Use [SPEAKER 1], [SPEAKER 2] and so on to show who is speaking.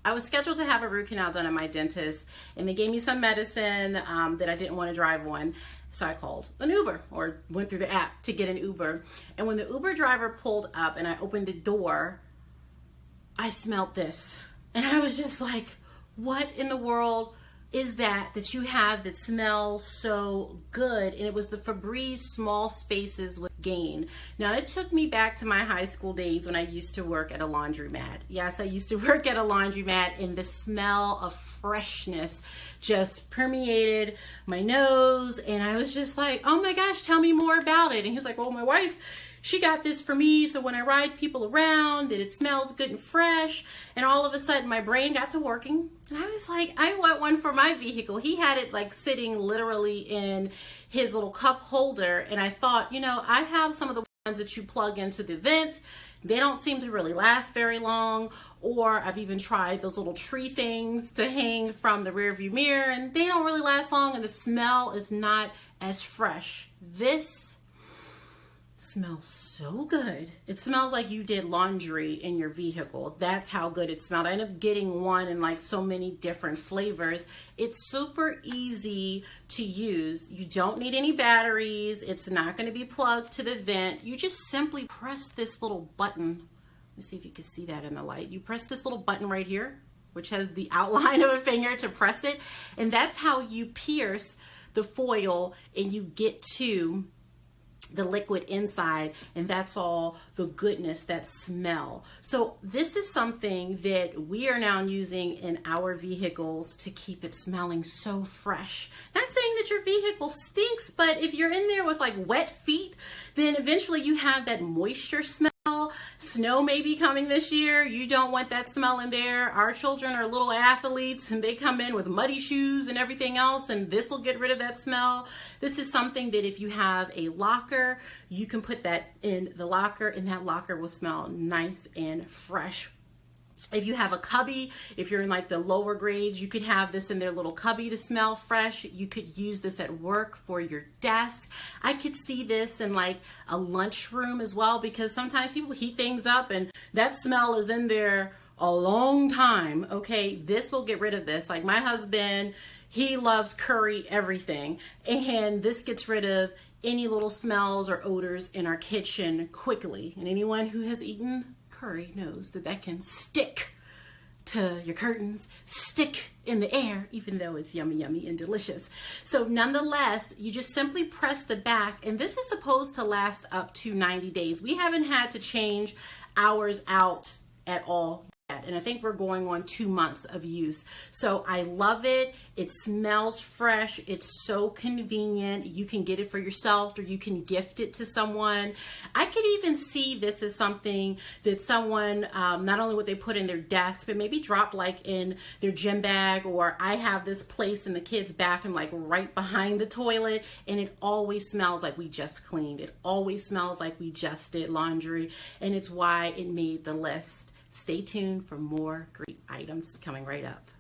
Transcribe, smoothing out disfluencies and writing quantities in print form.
[SPEAKER 1] I was scheduled to have a root canal done at my dentist, and they gave me some medicine that I didn't want to drive on. So I called an Uber, or went through the app to get an Uber. And when the Uber driver pulled up and I opened the door, I smelled this. And I was just like, what in the world is that you have that smells so good? And it was the Febreze Small Spaces with Gain. Now, it took me back to my high school days when I used to work at a laundromat. Yes, I used to work at a laundromat, and the smell of freshness just permeated my nose. And I was just like, oh my gosh, tell me more about it. And he was like, well, my wife, she got this for me, so when I ride people around, that it smells good and fresh. And all of a sudden, my brain got to working. And I was like, I want one for my vehicle. He had it like sitting literally in his little cup holder. And I thought, you know, I have some of the ones that you plug into the vent. They don't seem to really last very long. Or I've even tried those little tree things to hang from the rear view mirror, and they don't really last long, and the smell is not as fresh. This smells so good. It smells like you did laundry in your vehicle. That's how good it smelled. I ended up getting one in like so many different flavors. It's super easy to use. You don't need any batteries. It's not going to be plugged to the vent. You just simply press this little button. Let me see if you can see that in the light. You press this little button right here, which has the outline of a finger to press it. And that's how you pierce the foil and you get to the liquid inside, and that's all the goodness, that smell. So this is something that we are now using in our vehicles to keep it smelling so fresh. Not saying that your vehicle stinks, but if you're in there with like wet feet, then eventually you have that moisture smell. Snow may be coming this year. You don't want that smell in there. Our children are little athletes, and they come in with muddy shoes and everything else, and this will get rid of that smell. This is something that if you have a locker, you can put that in the locker, and that locker will smell nice and fresh. If you have a cubby, if you're in like the lower grades, you could have this in their little cubby to smell fresh. You could use this at work for your desk. I could see this in like a lunchroom as well, because sometimes people heat things up and that smell is in there a long time. Okay, this will get rid of this. Like my husband, he loves curry everything, and this gets rid of any little smells or odors in our kitchen quickly. And anyone who has eaten curry knows that that can stick to your curtains, stick in the air, even though it's yummy, yummy and delicious. So nonetheless, you just simply press the back, and this is supposed to last up to 90 days. We haven't had to change ours out at all yet, and I think we're going on 2 months of use. So I love it. It smells fresh. It's so convenient. You can get it for yourself, or you can gift it to someone. I could even see this as something that someone, not only would they put in their desk, but maybe drop like in their gym bag, or I have this place in the kids' bathroom, like right behind the toilet, and it always smells like we just cleaned. It always smells like we just did laundry, and it's why it made the list. Stay tuned for more great items coming right up.